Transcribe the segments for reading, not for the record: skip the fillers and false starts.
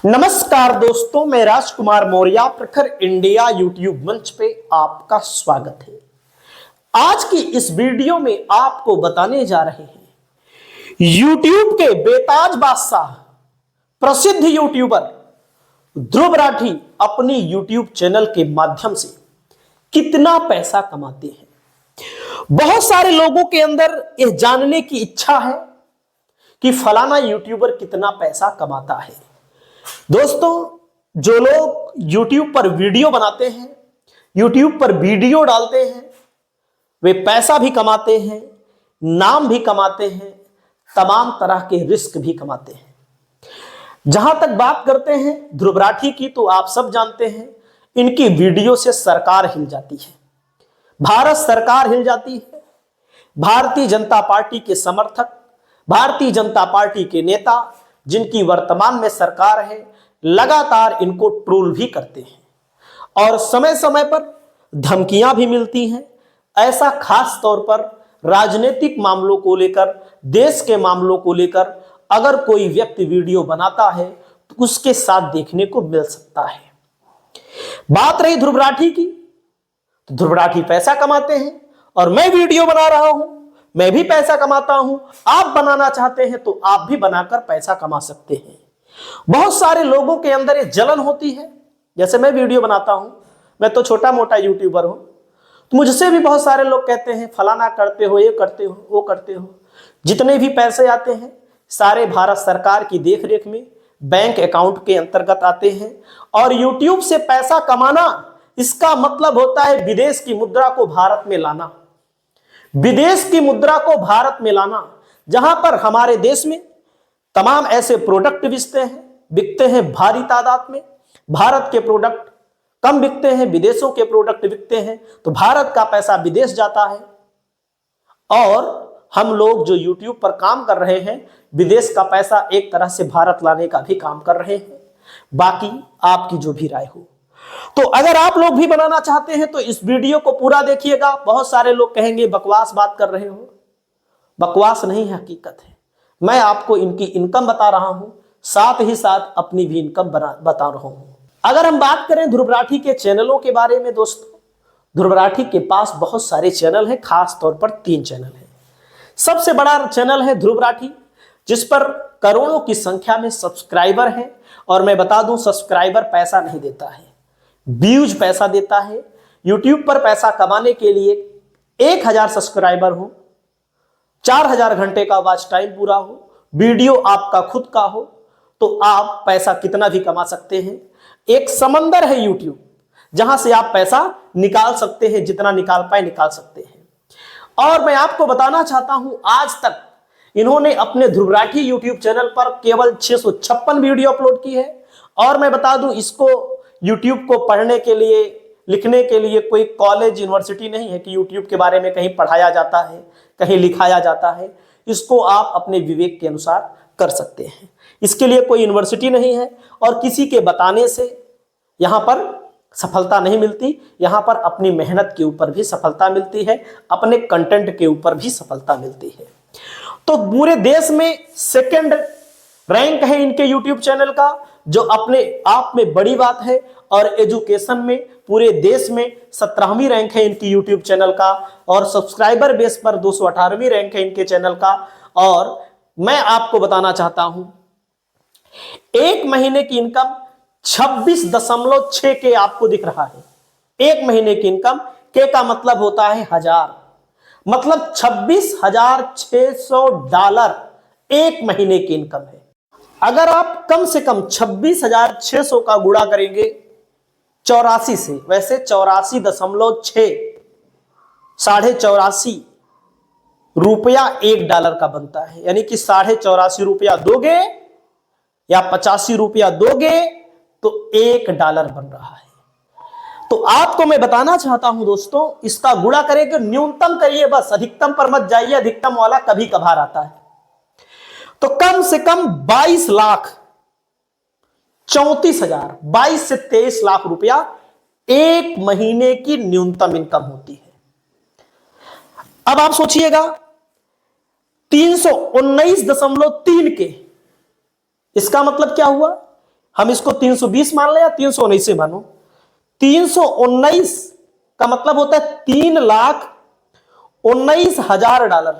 नमस्कार दोस्तों, मैं राजकुमार मौर्य प्रखर इंडिया यूट्यूब मंच पे आपका स्वागत है। आज की इस वीडियो में आपको बताने जा रहे हैं यूट्यूब के बेताज बादशाह प्रसिद्ध यूट्यूबर ध्रुव राठी अपनी यूट्यूब चैनल के माध्यम से कितना पैसा कमाते हैं। बहुत सारे लोगों के अंदर यह जानने की इच्छा है कि फलाना यूट्यूबर कितना पैसा कमाता है। दोस्तों, जो लोग YouTube पर वीडियो बनाते हैं, YouTube पर वीडियो डालते हैं, वे पैसा भी कमाते हैं, नाम भी कमाते हैं, तमाम तरह के रिस्क भी कमाते हैं। जहां तक बात करते हैं ध्रुव राठी की, तो आप सब जानते हैं इनकी वीडियो से सरकार हिल जाती है, भारत सरकार हिल जाती है। भारतीय जनता पार्टी के समर्थक, भारतीय जनता पार्टी के नेता जिनकी वर्तमान में सरकार है, लगातार इनको ट्रोल भी करते हैं और समय समय पर धमकियां भी मिलती हैं। ऐसा खास तौर पर राजनीतिक मामलों को लेकर, देश के मामलों को लेकर अगर कोई व्यक्ति वीडियो बनाता है तो उसके साथ देखने को मिल सकता है। बात रही ध्रुव राठी की, तो ध्रुव राठी पैसा कमाते हैं और मैं वीडियो बना रहा हूं, मैं भी पैसा कमाता हूं। आप बनाना चाहते हैं तो आप भी बनाकर पैसा कमा सकते हैं। बहुत सारे लोगों के अंदर ये जलन होती है। जैसे मैं वीडियो बनाता हूं, मैं तो छोटा मोटा यूट्यूबर हूं, तो मुझसे भी बहुत सारे लोग कहते हैं फलाना करते हो, ये करते हो, वो करते हो। जितने भी पैसे आते हैं सारे भारत सरकार की देखरेख में बैंक अकाउंट के अंतर्गत आते हैं। और यूट्यूब से पैसा कमाना, इसका मतलब होता है विदेश की मुद्रा को भारत में लाना, विदेश की मुद्रा को भारत में लाना, जहां पर हमारे देश में तमाम ऐसे प्रोडक्ट बिकते हैं भारी तादाद में। भारत के प्रोडक्ट कम बिकते हैं, विदेशों के प्रोडक्ट बिकते हैं, तो भारत का पैसा विदेश जाता है। और हम लोग जो यूट्यूब पर काम कर रहे हैं, विदेश का पैसा एक तरह से भारत लाने का भी काम कर रहे हैं। बाकी आपकी जो भी राय हो। तो अगर आप लोग भी बनाना चाहते हैं तो इस वीडियो को पूरा देखिएगा। बहुत सारे लोग कहेंगे बकवास बात कर रहे हो। बकवास नहीं है, हकीकत है। मैं आपको इनकी इनकम बता रहा हूं, साथ ही साथ अपनी भी इनकम बता रहा हूं। अगर हम बात करें ध्रुव राठी के चैनलों के बारे में, दोस्तों, ध्रुव राठी के पास बहुत सारे चैनल हैं, खास तौर पर 3 चैनल हैं। सबसे बड़ा चैनल है ध्रुव राठी, जिस पर करोड़ों की संख्या में सब्सक्राइबर हैं। और मैं बता दूं, सब्सक्राइबर पैसा नहीं देता है, व्यूज पैसा देता है। यूट्यूब पर पैसा कमाने के लिए 1000 सब्सक्राइबर हो, 4000 घंटे का वॉच टाइम पूरा हो, वीडियो आपका खुद का हो, तो आप पैसा कितना भी कमा सकते हैं। एक समंदर है यूट्यूब, जहां से आप पैसा निकाल सकते हैं, जितना निकाल पाए निकाल सकते हैं। और मैं आपको बताना चाहता हूं, आज तक इन्होंने अपने ध्रुव राठी यूट्यूब चैनल पर केवल 656 वीडियो अपलोड की है। और मैं बता दूं, इसको यूट्यूब को पढ़ने के लिए, लिखने के लिए कोई कॉलेज यूनिवर्सिटी नहीं है कि यूट्यूब के बारे में कहीं पढ़ाया जाता है, कहीं लिखाया जाता है। इसको आप अपने विवेक के अनुसार कर सकते हैं। इसके लिए कोई यूनिवर्सिटी नहीं है और किसी के बताने से यहां पर सफलता नहीं मिलती। यहां पर अपनी मेहनत के ऊपर भी सफलता मिलती है, अपने कंटेंट के ऊपर भी सफलता मिलती है। तो पूरे देश में सेकंड रैंक है इनके यूट्यूब चैनल का, जो अपने आप में बड़ी बात है। और एजुकेशन में पूरे देश में 17वीं रैंक है इनकी यूट्यूब चैनल का। और सब्सक्राइबर बेस पर 218वीं रैंक है इनके चैनल का। और मैं आपको बताना चाहता हूं, एक महीने की इनकम 26.6 के आपको दिख रहा है। एक महीने की इनकम, के का मतलब होता है 1000, मतलब $26,600 एक महीने की इनकम है। अगर आप कम से कम 26,600 का गुणा करेंगे 84 से, वैसे 84.6, ₹84.5 $1 का बनता है। यानी कि ₹84.5 दोगे या ₹85 दोगे तो $1 बन रहा है। तो आपको मैं बताना चाहता हूं दोस्तों, इसका गुणा करेंगे, न्यूनतम करिए बस, अधिकतम पर मत जाइए। अधिकतम वाला कभी कभार आता है। तो कम से कम 22,34,000, 22 से 23 लाख रुपया एक महीने की न्यूनतम इनकम होती है। अब आप सोचिएगा, 319.3 के, इसका मतलब क्या हुआ, हम इसको 320 मान लें या 319 से मानो। 319 का मतलब होता है $3,19,000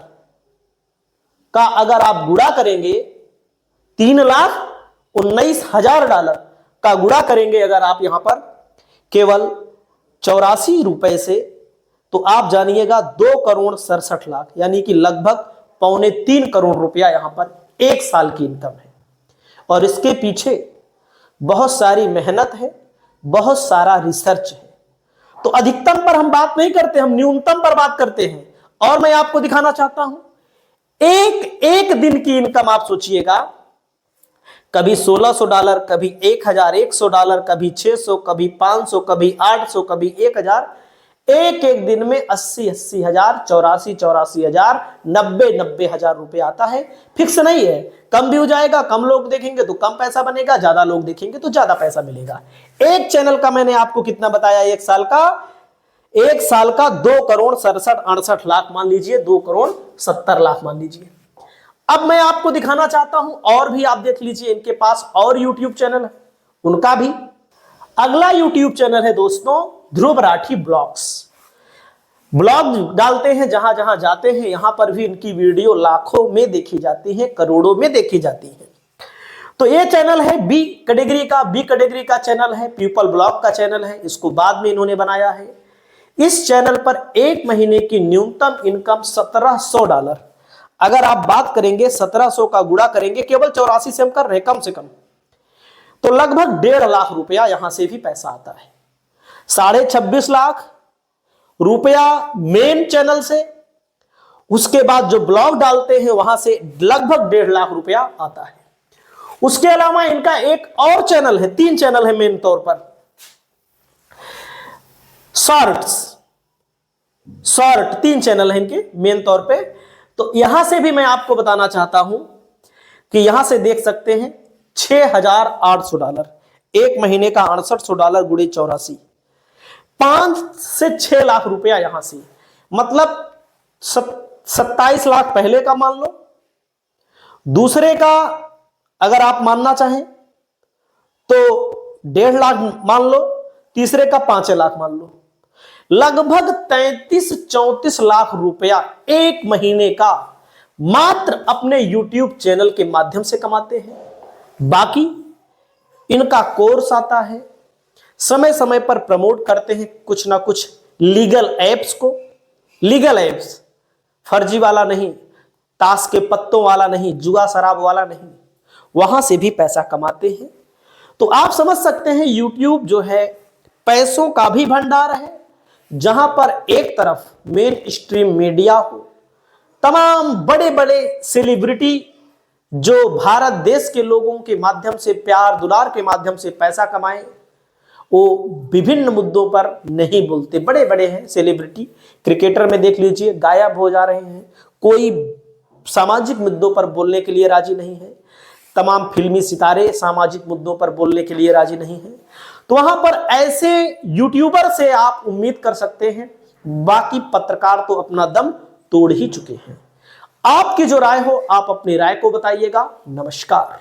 का अगर आप गुणा करेंगे, $3,19,000 का गुणा करेंगे अगर आप यहां पर केवल 84 रुपए से, तो आप जानिएगा 2,67,00,000 यानी कि लगभग 2.25 करोड़ रुपया यहां पर एक साल की इनकम है। और इसके पीछे बहुत सारी मेहनत है, बहुत सारा रिसर्च है। तो अधिकतम पर हम बात नहीं करते, हम न्यूनतम पर बात करते हैं। और मैं आपको दिखाना चाहता हूं एक दिन की इनकम। आप सोचिएगा, कभी $1,600, कभी $1,100, कभी 600, कभी 500, कभी 800, कभी 1,000। एक दिन में 80,000, 84,000, 90,000 रुपए आता है। फिक्स नहीं है, कम भी हो जाएगा। कम लोग देखेंगे तो कम पैसा बनेगा, ज्यादा लोग देखेंगे तो ज्यादा पैसा मिलेगा। एक चैनल का मैंने आपको कितना बताया, एक साल का 2,67,68,00,000 मान लीजिए, 2,70,00,000 मान लीजिए। अब मैं आपको दिखाना चाहता हूं, और भी आप देख लीजिए, इनके पास और यूट्यूब चैनल है, उनका भी। अगला यूट्यूब चैनल है दोस्तों ध्रुव राठी ब्लॉग्स। ब्लॉग डालते हैं, जहां जहां जाते हैं यहां पर भी इनकी वीडियो लाखों में देखी जाती है, करोड़ों में देखी जाती है। तो ये चैनल है बी कैटेगरी का चैनल है, पीपल ब्लॉग का चैनल है। इसको बाद में इन्होंने बनाया है। इस चैनल पर एक महीने की न्यूनतम इनकम $1,700। अगर आप बात करेंगे 1700 का गुणा करेंगे, केवल 84 से हम कर रहे हैं कम से कम, तो लगभग 1.5 लाख रुपया यहां से भी पैसा आता है। 26.5 लाख रुपया मेन चैनल से, उसके बाद जो ब्लॉग डालते हैं वहां से लगभग 1.5 लाख रुपया आता है। उसके अलावा इनका एक और चैनल है, 3 चैनल है मेन तौर पर, शॉर्ट 3 चैनल है इनके मेन तौर पे। तो यहां से भी मैं आपको बताना चाहता हूं कि यहां से देख सकते हैं $6,800, एक महीने का $6,800 गुणे 84, 5 से 6 लाख रुपया यहां से, मतलब 27 लाख पहले का मान लो, दूसरे का अगर आप मानना चाहें तो 1.5 लाख मान लो, तीसरे का 5 लाख मान लो, लगभग 33-34 लाख रुपया एक महीने का मात्र अपने YouTube चैनल के माध्यम से कमाते हैं। बाकी इनका कोर्स आता है, समय समय पर प्रमोट करते हैं कुछ ना कुछ लीगल एप्स को। लीगल एप्स, फर्जी वाला नहीं, ताश के पत्तों वाला नहीं, जुआ शराब वाला नहीं, वहां से भी पैसा कमाते हैं। तो आप समझ सकते हैं YouTube जो है पैसों का भी भंडार है, जहां पर एक तरफ मेन स्ट्रीम मीडिया हो, तमाम बड़े बड़े सेलिब्रिटी जो भारत देश के लोगों के माध्यम से, प्यार दुलार के माध्यम से पैसा कमाएं, वो विभिन्न मुद्दों पर नहीं बोलते। बड़े बड़े हैं सेलिब्रिटी, क्रिकेटर में देख लीजिए गायब हो जा रहे हैं, कोई सामाजिक मुद्दों पर बोलने के लिए राजी नहीं है। तमाम फिल्मी सितारे सामाजिक मुद्दों पर बोलने के लिए राजी नहीं है। तो वहां पर ऐसे यूट्यूबर से आप उम्मीद कर सकते हैं। बाकी पत्रकार तो अपना दम तोड़ ही चुके हैं। आपकी जो राय हो, आप अपनी राय को बताइएगा। नमस्कार।